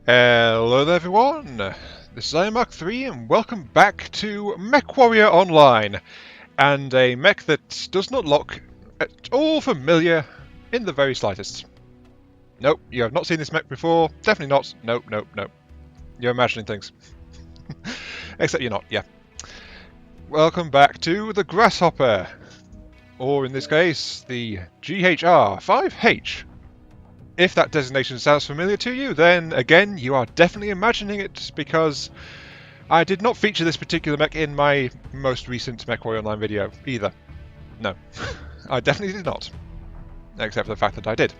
Hello there everyone, this is Mark3 and welcome back to MechWarrior Online, and a mech that does not look at all familiar in the very slightest. Nope, you have not seen this mech before, definitely not, nope, nope, nope. You're imagining things. Except you're not, yeah. Welcome back to the Grasshopper, or in this case, the GHR-5H. If that designation sounds familiar to you, then again, you are definitely imagining it, because I did not feature this particular mech in my most recent MechWarrior Online video either. No, I definitely did not. Except for the fact that I did.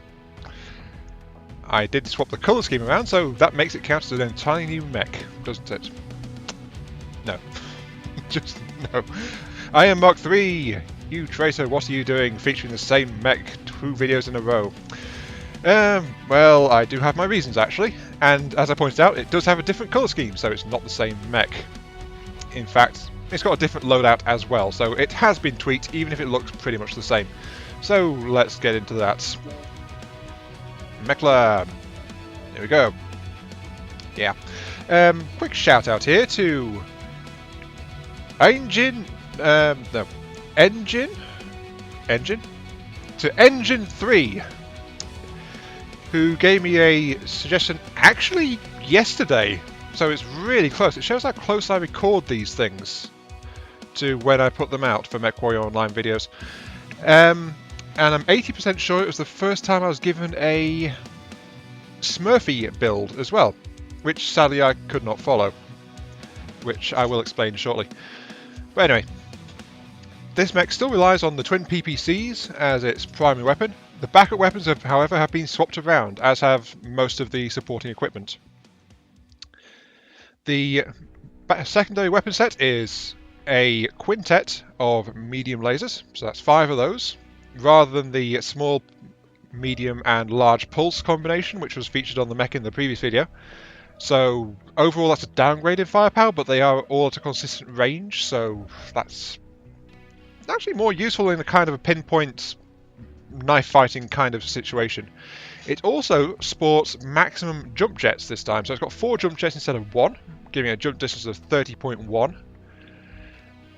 I did swap the colour scheme around, so that makes it count as an entirely new mech, doesn't it? No. Just no. I am Mark3! You Tracer, what are you doing featuring the same mech 2 videos in a row? Well, I do have my reasons actually, and as I pointed out, it does have a different colour scheme, so it's not the same mech. In fact, it's got a different loadout as well, so it has been tweaked, even if it looks pretty much the same. So let's get into that. Mech-Lab. There we go. Yeah. Quick shout out here to Engine to Engine 3. Who gave me a suggestion actually yesterday, so it's really close. It shows how close I record these things to when I put them out for MechWarrior Online videos. And I'm 80% sure it was the first time I was given a Smurfy build as well, which sadly I could not follow, which I will explain shortly. But anyway, this mech still relies on the twin PPCs as its primary weapon. The backup weapons, however, have been swapped around, as have most of the supporting equipment. The secondary weapon set is a quintet of medium lasers, so that's 5 of those, rather than the small, medium and large pulse combination which was featured on the mech in the previous video. So overall that's a downgrade in firepower, but they are all at a consistent range, so that's actually more useful in a kind of a pinpoint knife fighting kind of situation. It also sports maximum jump jets this time, so it's got 4 jump jets instead of 1, giving a jump distance of 30.1.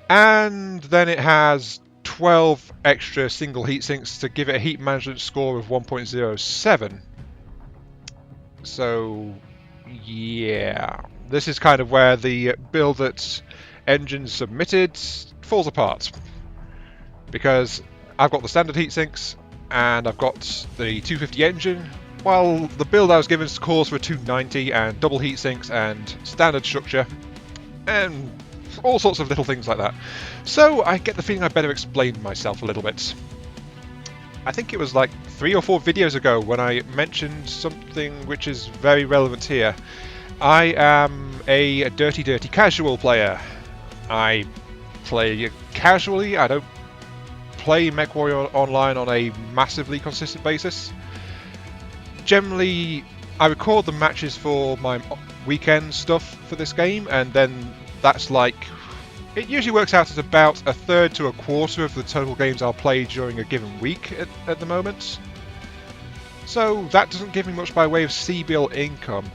And then it has 12 extra single heat sinks to give it a heat management score of 1.07. So yeah, this is kind of where the build that Engine submitted falls apart, because I've got the standard heat sinks and I've got the 250 engine, while the build I was given calls for 290 and double heat sinks and standard structure and all sorts of little things like that. So I get the feeling I better explain myself a little bit. I think it was like 3 or 4 videos ago when I mentioned something which is very relevant here. I am a dirty casual player. I play casually, I don't play MechWarrior Online on a massively consistent basis. Generally, I record the matches for my weekend stuff for this game, and then that's like, it usually works out as about a third to a quarter of the total games I'll play during a given week at the moment. So that doesn't give me much by way of CBIL income,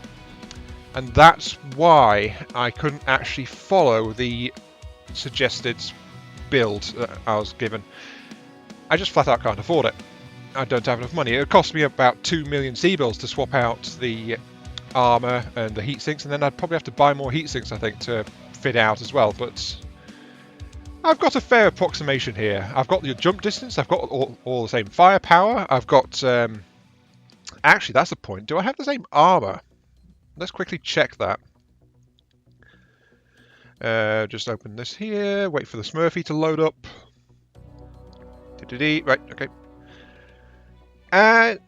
and that's why I couldn't actually follow the suggested build that I was given. I just flat out can't afford it. I don't have enough money. It would cost me about 2 million CBILs to swap out the armour and the heat sinks, and then I'd probably have to buy more heat sinks, I think, to fit out as well. But I've got a fair approximation here. I've got the jump distance, I've got all the same firepower, I've got... actually, that's the point. Do I have the same armour? Let's quickly check that. Just open this here, wait for the Smurfy to load up. Right, okay. I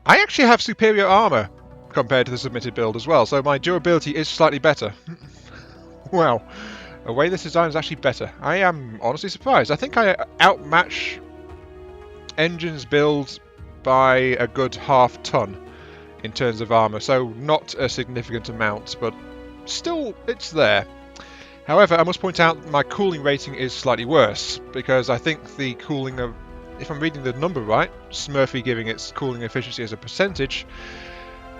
actually have superior armor compared to the submitted build as well, so my durability is slightly better. Wow, the way this design is actually better. I am honestly surprised. I think I outmatch Engine's build by a good half ton in terms of armor, so not a significant amount, but still it's there. However, I must point out my cooling rating is slightly worse, because I think the cooling of if I'm reading the number right, Smurfy giving its cooling efficiency as a percentage,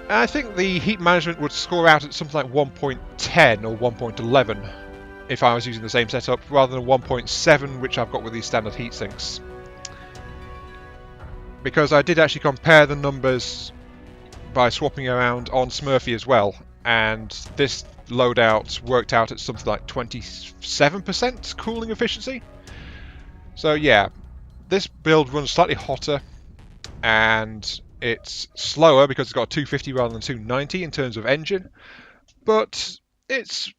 I think the heat management would score out at something like 1.10 or 1.11 if I was using the same setup, rather than 1.7 which I've got with these standard heat sinks. Because I did actually compare the numbers by swapping around on Smurfy as well, and this loadout worked out at something like 27% cooling efficiency. So yeah, this build runs slightly hotter, and it's slower because it's got a 250 rather than 290 in terms of engine, but it's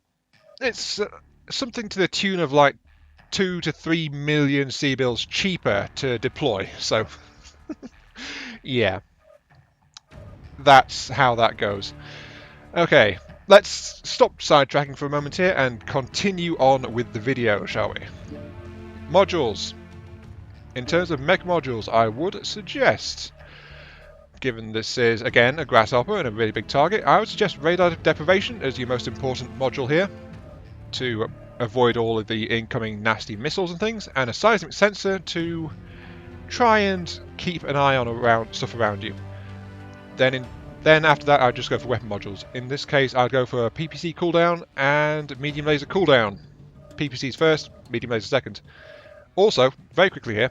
something to the tune of like 2 to 3 million C-bills cheaper to deploy. So yeah, that's how that goes. Okay, let's stop sidetracking for a moment here and continue on with the video, shall we? Modules. In terms of mech modules, I would suggest, given this is, again, a Grasshopper and a really big target, I would suggest radar deprivation as your most important module here, to avoid all of the incoming nasty missiles and things, and a seismic sensor to try and keep an eye on stuff around you. Then after that, I'd just go for weapon modules. In this case, I'd go for a PPC cooldown and medium laser cooldown. PPCs first, medium laser second. Also, very quickly here,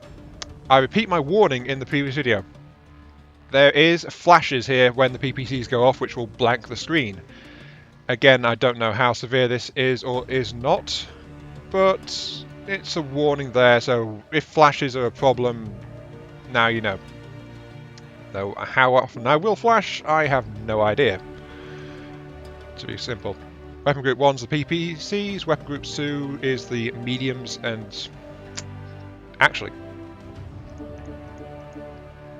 I repeat my warning in the previous video. There is flashes here when the PPCs go off, which will blank the screen. Again, I don't know how severe this is or is not, but it's a warning there, so if flashes are a problem, now you know. Though how often I will flash, I have no idea. To be simple. Weapon Group 1's the PPCs, Weapon Group 2 is the mediums, and actually,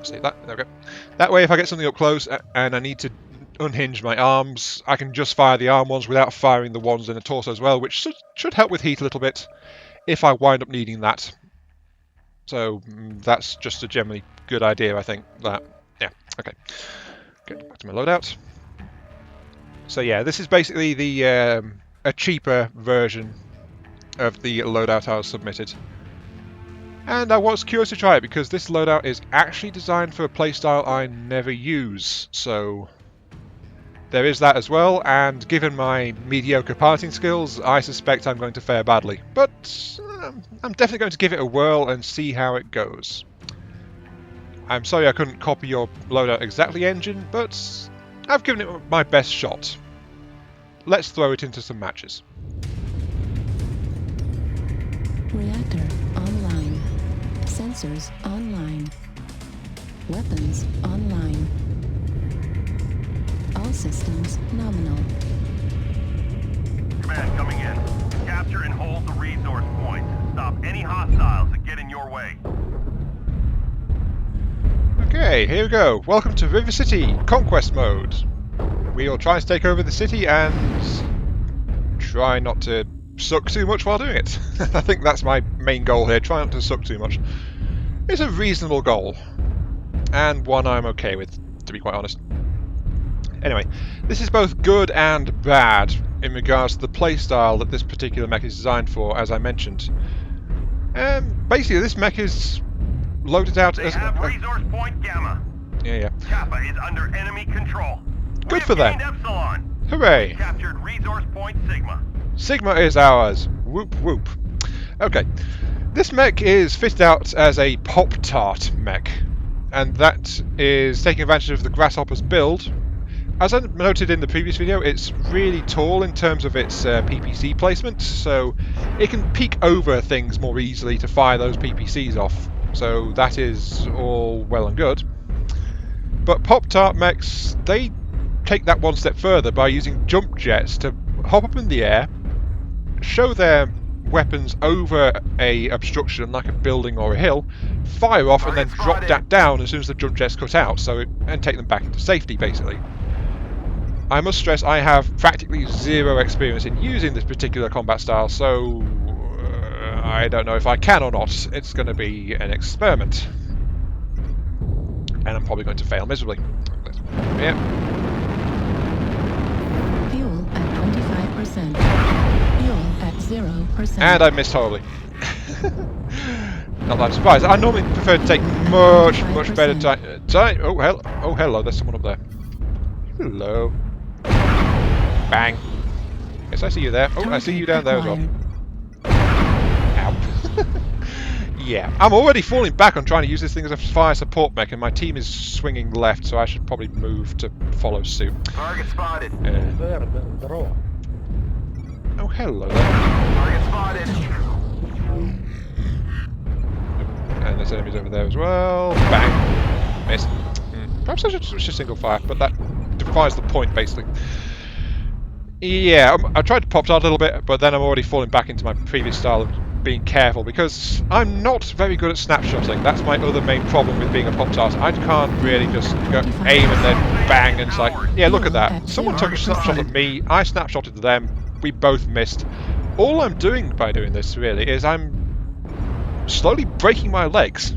save that, there we go. That way if I get something up close and I need to unhinge my arms, I can just fire the arm ones without firing the ones in the torso as well, which should help with heat a little bit if I wind up needing that. So that's just a generally good idea, I think. That, yeah, okay. Get back to my loadout. So yeah, this is basically the a cheaper version of the loadout I was submitted. And I was curious to try it because this loadout is actually designed for a playstyle I never use, so there is that as well, and given my mediocre piloting skills, I suspect I'm going to fare badly. But I'm definitely going to give it a whirl and see how it goes. I'm sorry I couldn't copy your loadout exactly engine, but I've given it my best shot. Let's throw it into some matches. Reactor online. Sensors online. Weapons online. All systems nominal. Command coming in. Capture and hold the resource points. Stop any hostiles that get in your way. Okay, here we go. Welcome to River City, Conquest Mode. We'll try and take over the city and try not to suck too much while doing it. I think that's my main goal here, try not to suck too much. It's a reasonable goal, and one I'm okay with, to be quite honest. Anyway, this is both good and bad in regards to the playstyle that this particular mech is designed for, as I mentioned. Basically, this mech is loaded out as... They have resource point Gamma. Yeah. Kappa is under enemy control. Good for them. Epsilon. Hooray! We captured resource point Sigma. Sigma is ours. Whoop whoop. Okay. This mech is fitted out as a pop-tart mech, and that is taking advantage of the Grasshopper's build. As I noted in the previous video, it's really tall in terms of its PPC placement, so it can peek over things more easily to fire those PPCs off. So that is all well and good. But pop-tart mechs, they take that one step further by using jump jets to hop up in the air, show their weapons over a obstruction like a building or a hill, fire off, and then drop that down as soon as the jump jet's cut out, and take them back into safety, basically. I must stress I have practically zero experience in using this particular combat style, so I don't know if I can or not. It's going to be an experiment. And I'm probably going to fail miserably. Yeah. Fuel at 25%. Fuel at 0%. And I missed horribly. Not that I'm surprised. I normally prefer to take much better time. Oh, hello. There's someone up there. Hello. Bang. Yes, I see you there. Oh, I see you down there as well. Ow. Yeah, I'm already falling back on trying to use this thing as a fire support mech, and my team is swinging left, so I should probably move to follow suit. Target spotted. Oh, hello there. Target spotted. And there's enemies over there as well. Bang. Missed. Perhaps I should switch to single fire, but that defies the point, basically. Yeah, I tried to pop-tart a little bit, but then I'm already falling back into my previous style of being careful, because I'm not very good at snapshotting. That's my other main problem with being a pop-tart. I can't really just go aim and then bang, and it's like, yeah, look at that. Someone took a snapshot at me, I snapshotted them, we both missed. All I'm doing by doing this, really, is I'm slowly breaking my legs.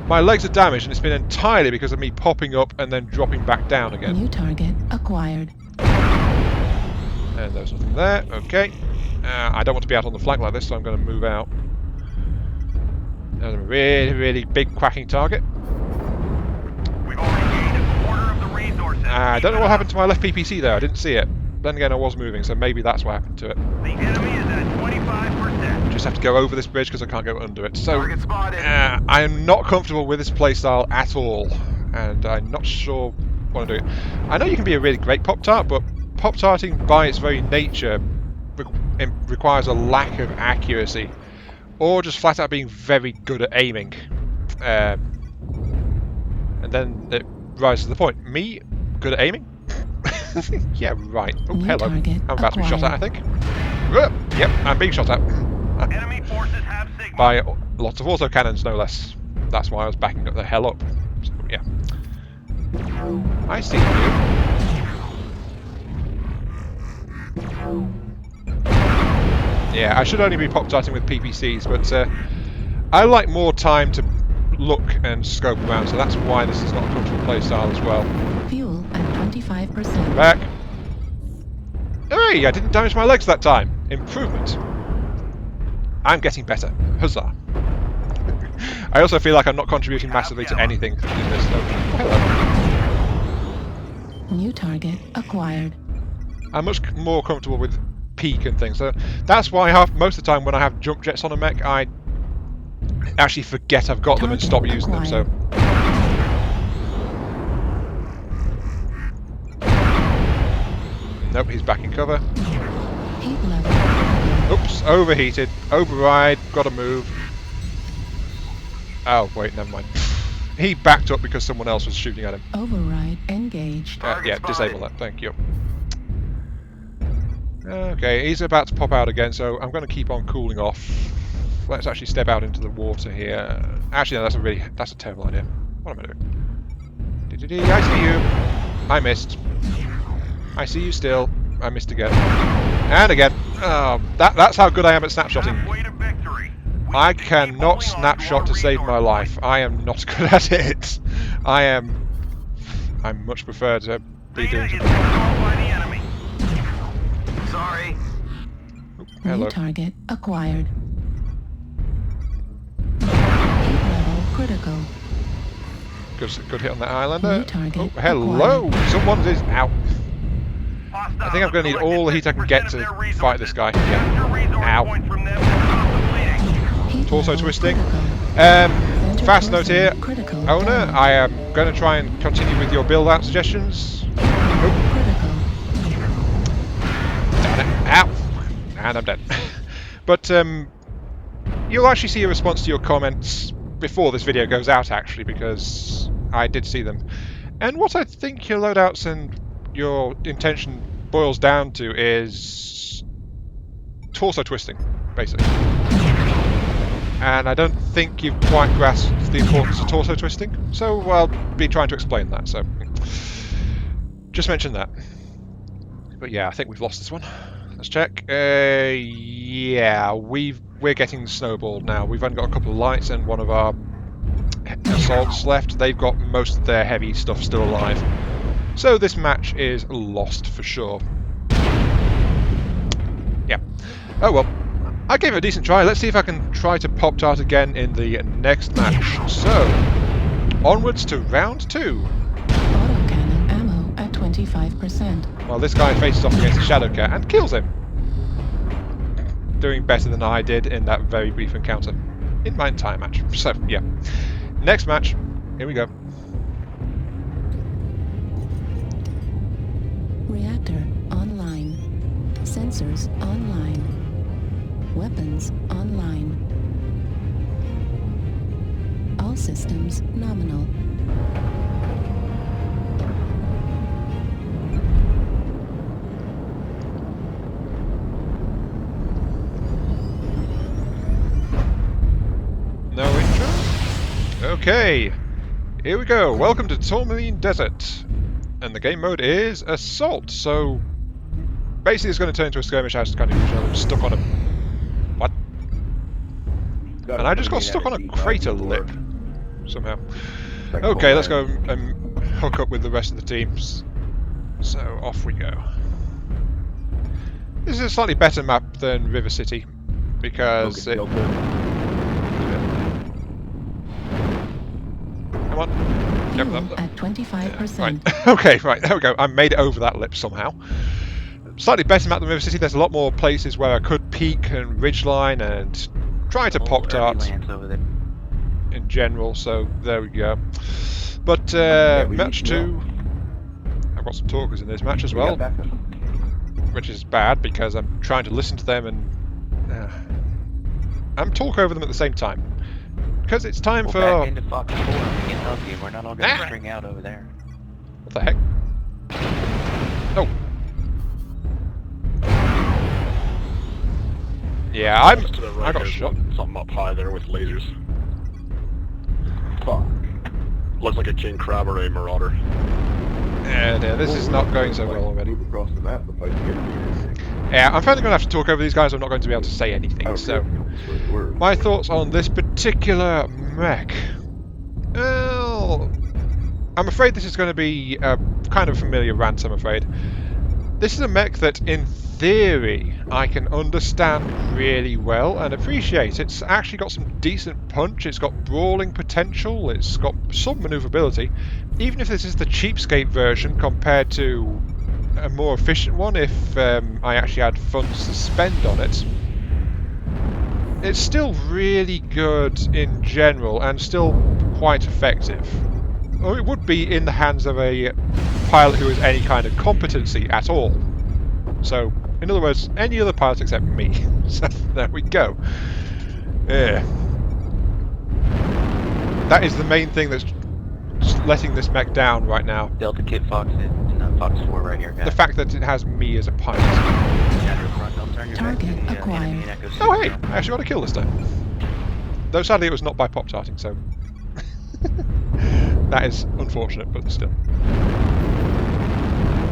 My legs are damaged, and it's been entirely because of me popping up and then dropping back down again. New target acquired. And there's nothing there. Okay. I don't want to be out on the flank like this, so I'm going to move out. There's a really big quacking target. We've already gained a quarter of the resources. I don't know what happened to my left PPC there. I didn't see it. Then again, I was moving, so maybe that's what happened to it. The enemy is at 25%. Just have to go over this bridge because I can't go under it. So, Target spotted. I am not comfortable with this playstyle at all, and I'm not sure what to do. I know you can be a really great pop-tart, but pop-tarting by its very nature requires a lack of accuracy, or just flat out being very good at aiming. And then it rises to the point. Me, good at aiming? Yeah, right. Oh, New hello. I'm target about to be shot at, I think. Yep, I'm being shot at. Enemy forces have signal. By lots of autocannons, no less. That's why I was backing up the hell up. So, yeah. I see you. Yeah, I should only be pop-tarting with PPCs, but I like more time to look and scope around, so that's why this is not a comfortable playstyle as well. Fuel at 25%. Back. Hey, I didn't damage my legs that time. Improvement. I'm getting better. Huzzah. I also feel like I'm not contributing massively to anything in this, so hello. New target acquired. I'm much more comfortable with peak and things, so that's why most of the time when I have jump jets on a mech, I actually forget I've got them and stop using them, so... Nope, he's back in cover. Heat level. Oops, overheated. Override, gotta move. Oh, wait, never mind. He backed up because someone else was shooting at him. Override engaged. Yeah, disable that, thank you. Okay, he's about to pop out again, so I'm going to keep on cooling off. Let's actually step out into the water here. Actually, no, that's a terrible idea. What am I doing? I see you. I missed. I see you still. I missed again. And again. Oh, that's how good I am at snapshotting. Halfway to victory. I cannot snapshot to save my life. I am not good at it. I much prefer to be doing something. By the enemy. Sorry. Hello. New target acquired. Heat level critical. Good hit on that Highlander. New target Oh, hello! acquired. Someone is out. I think I'm going to need all the heat I can get to fight this guy. Yeah. Ow. Heat Torso level twisting. critical. Fast note here. Critical Owner, down. I am going to try and continue with your build-out suggestions. Critical. Damn it. Ow. And I'm dead. But you'll actually see a response to your comments before this video goes out, actually, because I did see them. And what I think your loadouts and your intention boils down to is torso twisting, basically. And I don't think you've quite grasped the importance of torso twisting, so I'll be trying to explain that, so just mention that. But yeah, I think we've lost this one. Let's check. Yeah, we're getting snowballed now. We've only got a couple of lights and one of our assaults left. They've got most of their heavy stuff still alive. So this match is lost for sure. Yeah. Oh well. I gave it a decent try. Let's see if I can try to pop-tart again in the next match. So, onwards to round 2. Autocannon ammo at 25%. Well, this guy faces off against the Shadow Cat and kills him. Doing better than I did in that very brief encounter in my entire match. So, yeah. Next match. Here we go. Reactor online. Sensors online. Weapons online. All systems nominal. No intro? Okay. Here we go. Welcome to Tourmaline Desert. And the game mode is Assault. So, basically it's going to turn into a skirmish as kind of usual. I'm stuck on a... What? And I just got stuck on a crater lip. Somehow. Okay, let's go and hook up with the rest of the teams. So, off we go. This is a slightly better map than River City. Because it... Come on. Yep, Fuel that. at 25%. Right. Okay, right, there we go. I made it over that lip somehow. Slightly better map than River City. There's a lot more places where I could peek and ridgeline and try to pop-tart in general, so there we go. But match 2, I've got some talkers in this match as well, which is bad because I'm trying to listen to them and I'm talk over them at the same time. Because it's time for... Back into Fox 4, we can help you. We're not all going to string out over there. What the heck? Oh. Yeah, I got shot. Something up high there with lasers. Fuck. Looks like a king crab or a marauder. Yeah, this is not going so well already. Move across the map to fight the enemy. Yeah, I'm finally going to have to talk over these guys. I'm not going to be able to say anything, so... My thoughts on this particular mech. Well... I'm afraid this is going to be a kind of familiar rant, I'm afraid. This is a mech that, in theory, I can understand really well and appreciate. It's actually got some decent punch, it's got brawling potential, it's got some manoeuvrability. Even if this is the cheapskate version compared to a more efficient one, if I actually had funds to spend on it, it's still really good in general and still quite effective. Or it would be in the hands of a pilot who has any kind of competency at all. So, in other words, any other pilot except me. So, there we go. Yeah. That is the main thing that's just letting this mech down right now. Delta Kit Fox in Fox 4 right here, guys. The fact that it has me as a pilot. Target acquired. Oh hey, I actually got a kill this time. Though sadly it was not by pop-tarting, so... that is unfortunate, but still.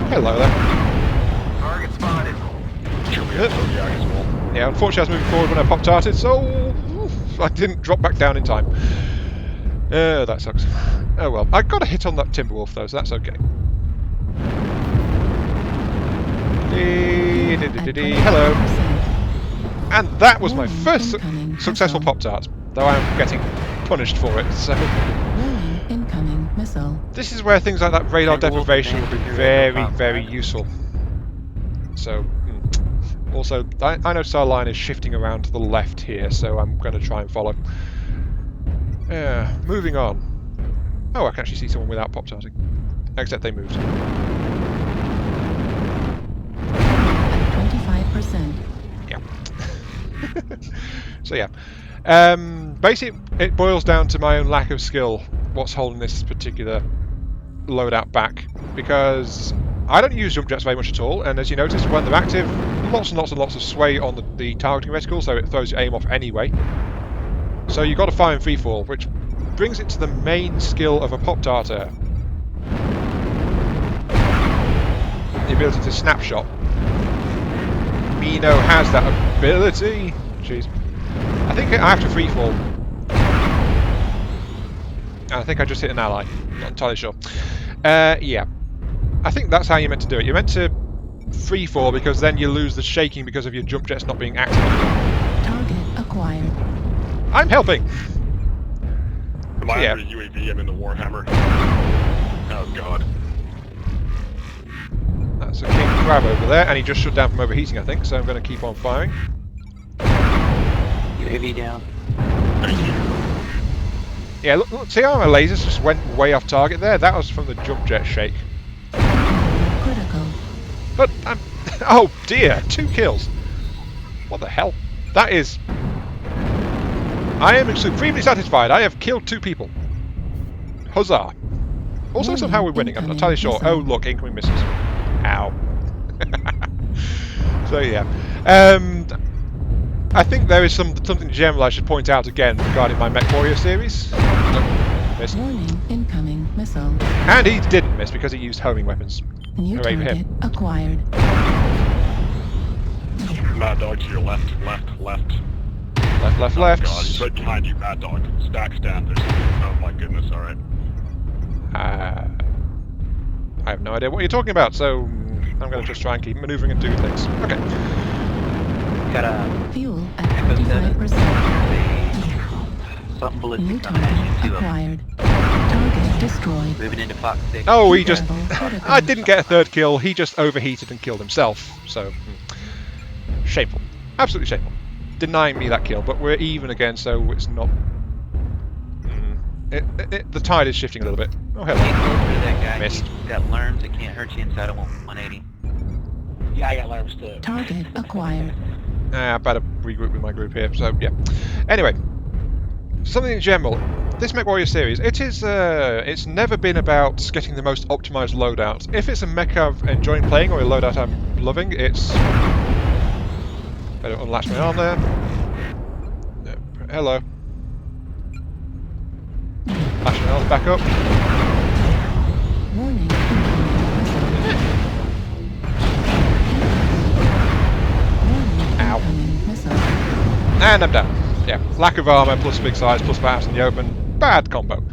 Hello there. Target spotted. Yeah, unfortunately I was moving forward when I pop-tarted, so... I didn't drop back down in time. That sucks. Oh well, I got a hit on that Timberwolf though, so that's okay. Hello. And that was my first successful pop-tart, though I'm getting punished for it, so... Incoming missile. This is where things like that radar deprivation will be very, very useful. So, also, I notice our line is shifting around to the left here, so I'm going to try and follow. Yeah, moving on. Oh, I can actually see someone without pop-tarting. Except they moved. 25%. Yeah. So yeah. Basically, it boils down to my own lack of skill, what's holding this particular loadout back. Because I don't use jump jets very much at all, and as you notice, when they're active, lots and lots and lots of sway on the targeting reticle, so it throws your aim off anyway. So you've got to fire in freefall, which brings it to the main skill of a pop-tarter. The ability to snapshot. Mino has that ability. Jeez. I think I have to freefall. I think I just hit an ally. Not entirely sure. Yeah. I think that's how you're meant to do it. You're meant to freefall because then you lose the shaking because of your jump jets not being active anymore. acquired. I'm helping! Am I Yeah. under UAV? I'm in the Warhammer. Oh god. That's a king crab over there, and he just shut down from overheating, I think, so I'm going to keep on firing. UAV down. Yeah, look, see how my lasers just went way off target there? That was from the jump jet shake. Critical. But I'm... Oh dear, 2 kills. What the hell? That is... I am supremely satisfied. I have killed 2 people. Huzzah. Also, somehow we're winning. I'm not entirely sure. Oh, look, incoming missiles. Ow. So, yeah. I think there is something general I should point out again regarding my Mech Warrior series. Nope, missed. Warning, incoming missile. And he didn't miss because he used homing weapons. New Hooray for target him. acquired. Mad Dog to your left, left, left. Left, Oh left. god, he's right behind you, Mad Dog. Stack stand. Oh my goodness, alright. I have no idea what you're talking about, so I'm going to just try and keep maneuvering and doing things. Okay. Got a Fuel at Echo 7. 25%. Something New ballistic coming at target you, 2 of them. acquired. Target destroyed. Moving into Fox 6. Oh, he just... Critical. I didn't get a 3rd kill, he just overheated and killed himself, so... Shameful. Absolutely shameful. Denying me that kill, but we're even again, so it's not... the tide is shifting a little bit. Oh, Get hello. closer to that guy. Missed. He's got lerms that can't hurt you inside of 180. Yeah, I got alarms too. Target acquired. I better regroup with my group here, so yeah. Anyway, something in general. This Mech Warrior series, it's never been about getting the most optimized loadout. If it's a mech I'm enjoying playing or a loadout I'm loving, it's... Better unlatch my arm there. Hello. Lash my arm back up. Warning, Ow. incoming missile. And I'm down. Yeah, lack of armour, plus big size, plus perhaps in the open. Bad combo.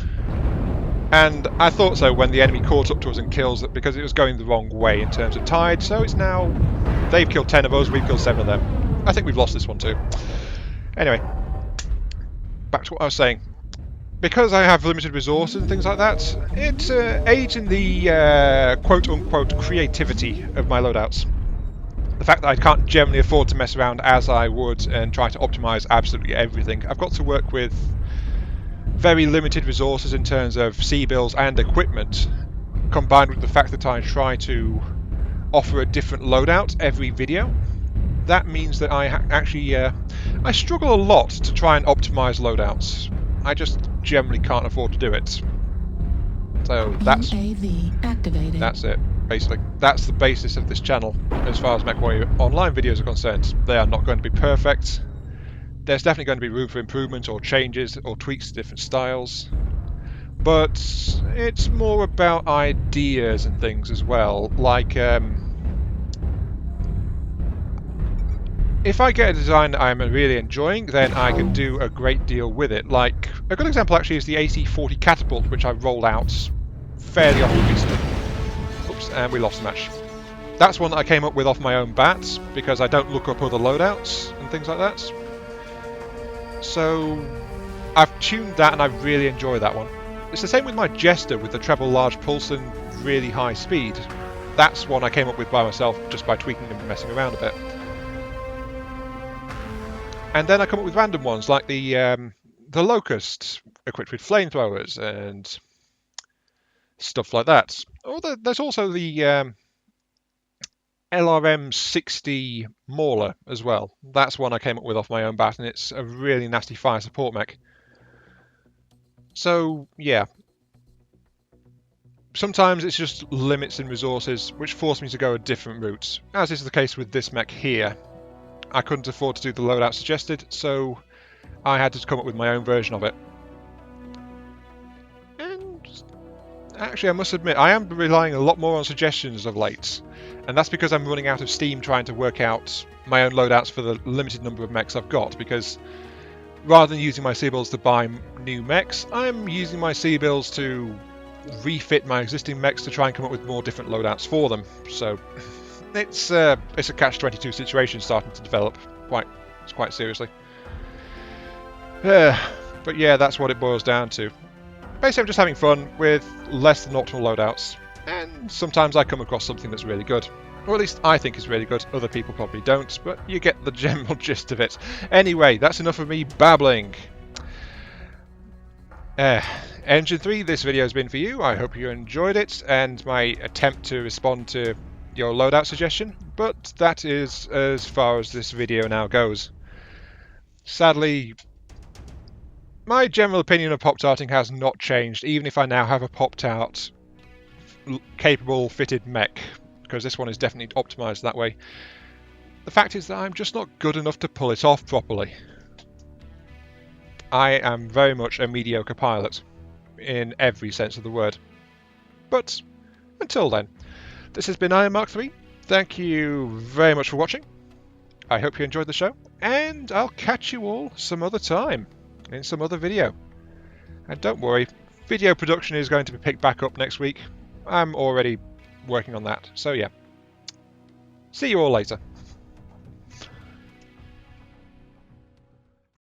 And I thought so when the enemy caught up to us and kills it because it was going the wrong way in terms of tide, so it's now... They've killed 10 of us, we've killed 7 of them. I think we've lost this one too. Anyway, back to what I was saying. Because I have limited resources and things like that, it aids in the quote-unquote creativity of my loadouts. The fact that I can't generally afford to mess around as I would and try to optimise absolutely everything. I've got to work with very limited resources in terms of C-bills and equipment, combined with the fact that I try to offer a different loadout every video. That means that I actually I struggle a lot to try and optimise loadouts. I just generally can't afford to do it. So that's UAV activated. That's it, basically. That's the basis of this channel as far as Mech Warrior Online videos are concerned. They are not going to be perfect. There's definitely going to be room for improvement or changes or tweaks to different styles. But it's more about ideas and things as well. Like, if I get a design that I'm really enjoying, then I can do a great deal with it. Like, a good example actually is the AC-40 catapult, which I rolled out fairly often recently. Oops, and we lost the match. That's one that I came up with off my own bat, because I don't look up other loadouts and things like that. So, I've tuned that and I really enjoy that one. It's the same with my Jester with the treble large pulse and really high speed. That's one I came up with by myself just by tweaking and messing around a bit. And then I come up with random ones like the Locust, equipped with flamethrowers and stuff like that. Or there's also the LRM-60 Mauler as well. That's one I came up with off my own bat, and it's a really nasty fire support mech. So, yeah. Sometimes it's just limits in resources which force me to go a different route, as is the case with this mech here. I couldn't afford to do the loadout suggested, so I had to come up with my own version of it. And actually, I must admit, I am relying a lot more on suggestions of late. And that's because I'm running out of steam trying to work out my own loadouts for the limited number of mechs I've got, because rather than using my C-bills to buy new mechs, I'm using my C-bills to refit my existing mechs to try and come up with more different loadouts for them. So it's a catch-22 situation starting to develop quite seriously. But yeah, that's what it boils down to. Basically, I'm just having fun with less than optimal loadouts, and sometimes I come across something that's really good. Or at least I think is really good, other people probably don't, but you get the general gist of it. Anyway, that's enough of me babbling. Engine 3, this video has been for you. I hope you enjoyed it, and my attempt to respond to your loadout suggestion, but that is as far as this video now goes. Sadly, my general opinion of pop-tarting has not changed, even if I now have a popped-out capable fitted mech, because this one is definitely optimised that way. The fact is that I'm just not good enough to pull it off properly. I am very much a mediocre pilot, in every sense of the word. But until then, this has been Iron Mark 3. Thank you very much for watching. I hope you enjoyed the show, and I'll catch you all some other time, in some other video. And don't worry, video production is going to be picked back up next week. I'm already working on that, so yeah. See you all later.